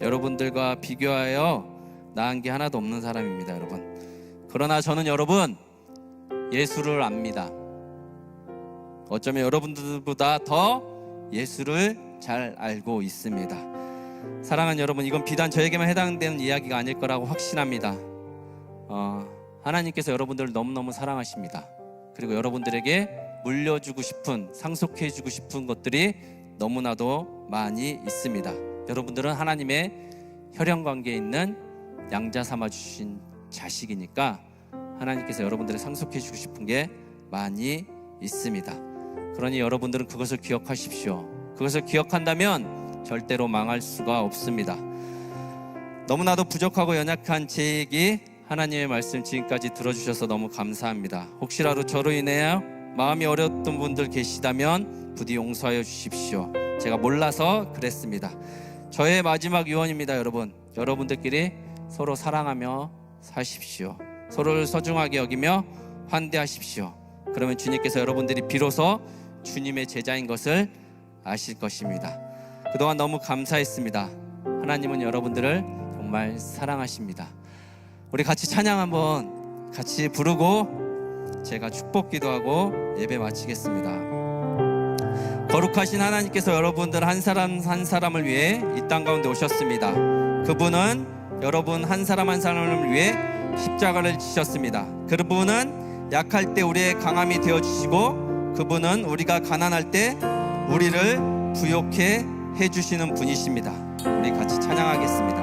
여러분들과 비교하여 나은 게 하나도 없는 사람입니다, 여러분. 그러나 저는 여러분 예수를 압니다. 어쩌면 여러분들보다 더 예수를 잘 알고 있습니다. 사랑하는 여러분, 이건 비단 저에게만 해당되는 이야기가 아닐 거라고 확신합니다. 하나님께서 여러분들을 너무너무 사랑하십니다. 그리고 여러분들에게 물려주고 싶은, 상속해주고 싶은 것들이 너무나도 많이 있습니다. 여러분들은 하나님의 혈연관계에 있는 양자 삼아주신 자식이니까 하나님께서 여러분들을 상속해주고 싶은 게 많이 있습니다. 그러니 여러분들은 그것을 기억하십시오. 그것을 기억한다면 절대로 망할 수가 없습니다. 너무나도 부족하고 연약한 제 얘기 하나님의 말씀 지금까지 들어주셔서 너무 감사합니다. 혹시라도 저로 인하여 마음이 어려웠던 분들 계시다면 부디 용서하여 주십시오. 제가 몰라서 그랬습니다. 저의 마지막 유언입니다, 여러분. 여러분들끼리 서로 사랑하며 사십시오. 서로를 소중하게 여기며 환대하십시오. 그러면 주님께서 여러분들이 비로소 주님의 제자인 것을 아실 것입니다. 그동안 너무 감사했습니다. 하나님은 여러분들을 정말 사랑하십니다. 우리 같이 찬양 한번 같이 부르고 제가 축복 기도하고 예배 마치겠습니다. 거룩하신 하나님께서 여러분들 한 사람 한 사람을 위해 이 땅 가운데 오셨습니다. 그분은 여러분 한 사람 한 사람을 위해 십자가를 지셨습니다. 그분은 약할 때 우리의 강함이 되어주시고 그분은 우리가 가난할 때 우리를 부욕해 해주시는 분이십니다. 우리 같이 찬양하겠습니다.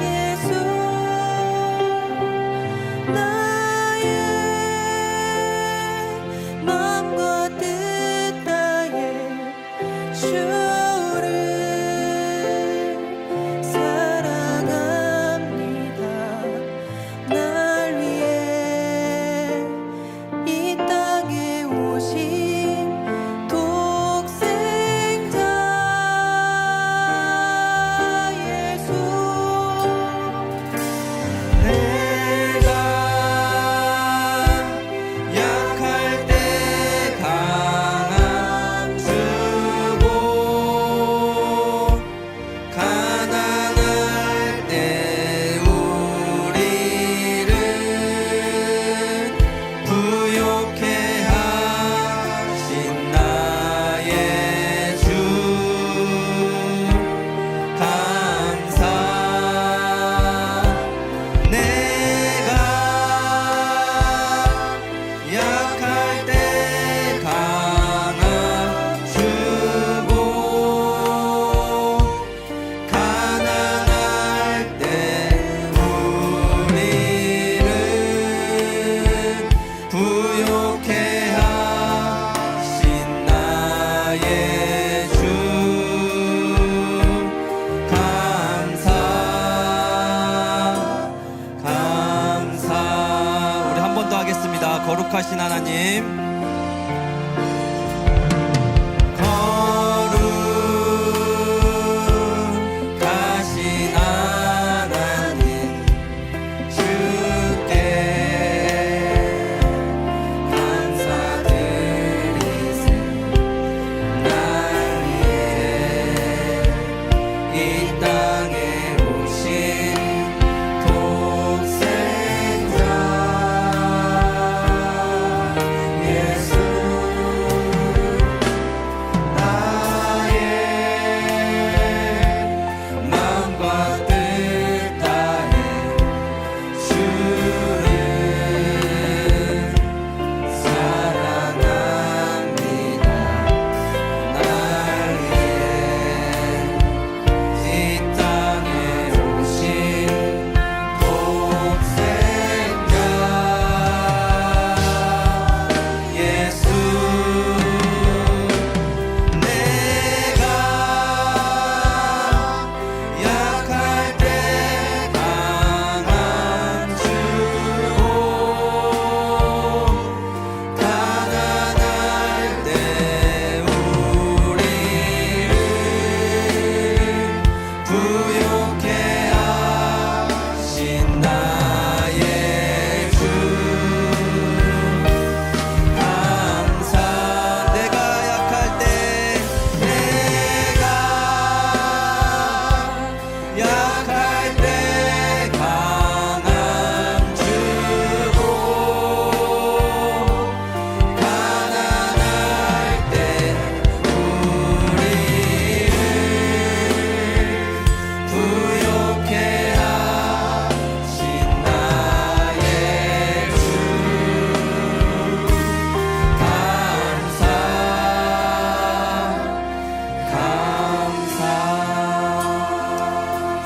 예수 나의 거룩하신 하나님,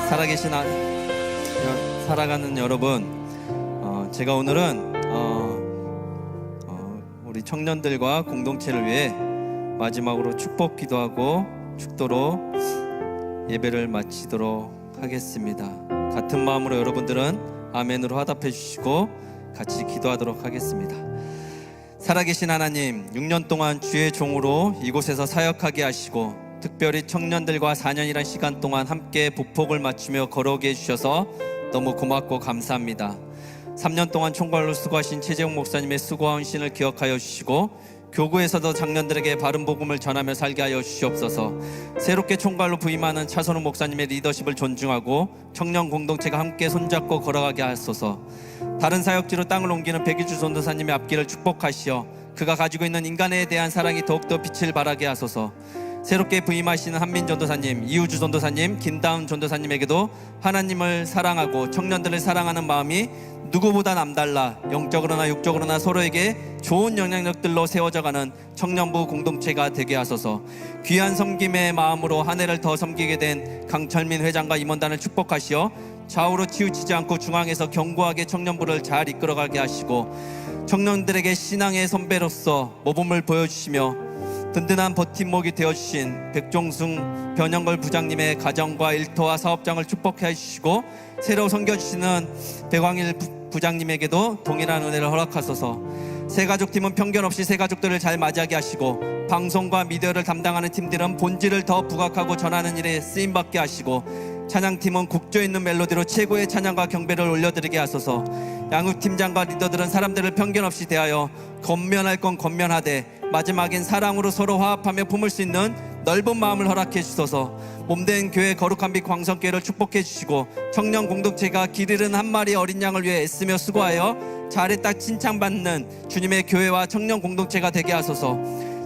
살아계신 살아가는 여러분, 제가 오늘은 우리 청년들과 공동체를 위해 마지막으로 축복 기도하고 축도로 예배를 마치도록 하겠습니다. 같은 마음으로 여러분들은 아멘으로 화답해 주시고 같이 기도하도록 하겠습니다. 살아계신 하나님, 6년 동안 주의 종으로 이곳에서 사역하게 하시고 특별히 청년들과 4년이란 시간 동안 함께 보폭을 맞추며 걸어오게 해주셔서 너무 고맙고 감사합니다. 3년 동안 총괄로 수고하신 최재웅 목사님의 수고와 헌신을 기억하여 주시고 교구에서도 장년들에게 바른 복음을 전하며 살게 하여 주시옵소서. 새롭게 총괄로 부임하는 차선우 목사님의 리더십을 존중하고 청년 공동체가 함께 손잡고 걸어가게 하소서. 다른 사역지로 땅을 옮기는 백일주 전도사님의 앞길을 축복하시어 그가 가지고 있는 인간에 대한 사랑이 더욱더 빛을 발하게 하소서. 새롭게 부임하시는 한민 전도사님, 이우주 전도사님, 김다운 전도사님에게도 하나님을 사랑하고 청년들을 사랑하는 마음이 누구보다 남달라 영적으로나 육적으로나 서로에게 좋은 영향력들로 세워져가는 청년부 공동체가 되게 하소서. 귀한 섬김의 마음으로 한 해를 더 섬기게 된 강철민 회장과 임원단을 축복하시어 좌우로 치우치지 않고 중앙에서 견고하게 청년부를 잘 이끌어가게 하시고 청년들에게 신앙의 선배로서 모범을 보여주시며 든든한 버팀목이 되어주신 백종승 변영걸 부장님의 가정과 일터와 사업장을 축복해 주시고 새로 섬겨주시는 백광일 부장님에게도 동일한 은혜를 허락하소서. 새가족팀은 편견 없이 새가족들을 잘 맞이하게 하시고 방송과 미디어를 담당하는 팀들은 본질을 더 부각하고 전하는 일에 쓰임받게 하시고 찬양팀은 곡조 있는 멜로디로 최고의 찬양과 경배를 올려드리게 하소서. 양육팀장과 리더들은 사람들을 편견 없이 대하여 권면할 건 권면하되 마지막엔 사랑으로 서로 화합하며 품을 수 있는 넓은 마음을 허락해 주소서. 몸된 교회 거룩한 빛 광성교회를 축복해 주시고 청년 공동체가 길 잃은 한 마리 어린 양을 위해 애쓰며 수고하여 잘했다 칭찬받는 주님의 교회와 청년 공동체가 되게 하소서.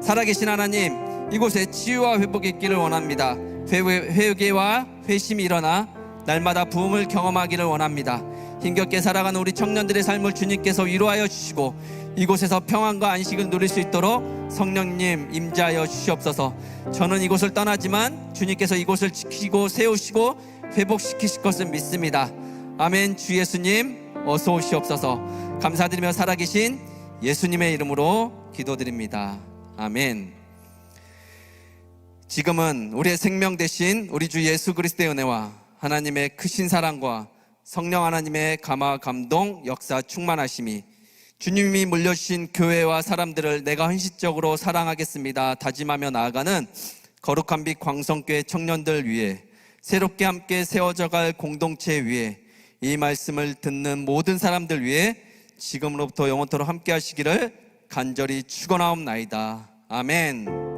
살아계신 하나님, 이곳에 치유와 회복이 있기를 원합니다. 회개와 회심이 일어나 날마다 부흥을 경험하기를 원합니다. 힘겹게 살아가는 우리 청년들의 삶을 주님께서 위로하여 주시고 이곳에서 평안과 안식을 누릴 수 있도록 성령님 임재하여 주시옵소서. 저는 이곳을 떠나지만 주님께서 이곳을 지키고 세우시고 회복시키실 것을 믿습니다. 아멘. 주 예수님 어서 오시옵소서. 감사드리며 살아계신 예수님의 이름으로 기도드립니다. 아멘. 지금은 우리의 생명 되신 우리 주 예수 그리스도의 은혜와 하나님의 크신 사랑과 성령 하나님의 감화 감동 역사 충만하심이 주님이 물려주신 교회와 사람들을 내가 헌신적으로 사랑하겠습니다 다짐하며 나아가는 거룩한 빛 광성교회 청년들 위해 새롭게 함께 세워져갈 공동체 위해 이 말씀을 듣는 모든 사람들 위해 지금으로부터 영원토록 함께 하시기를 간절히 축원하옵나이다. 아멘.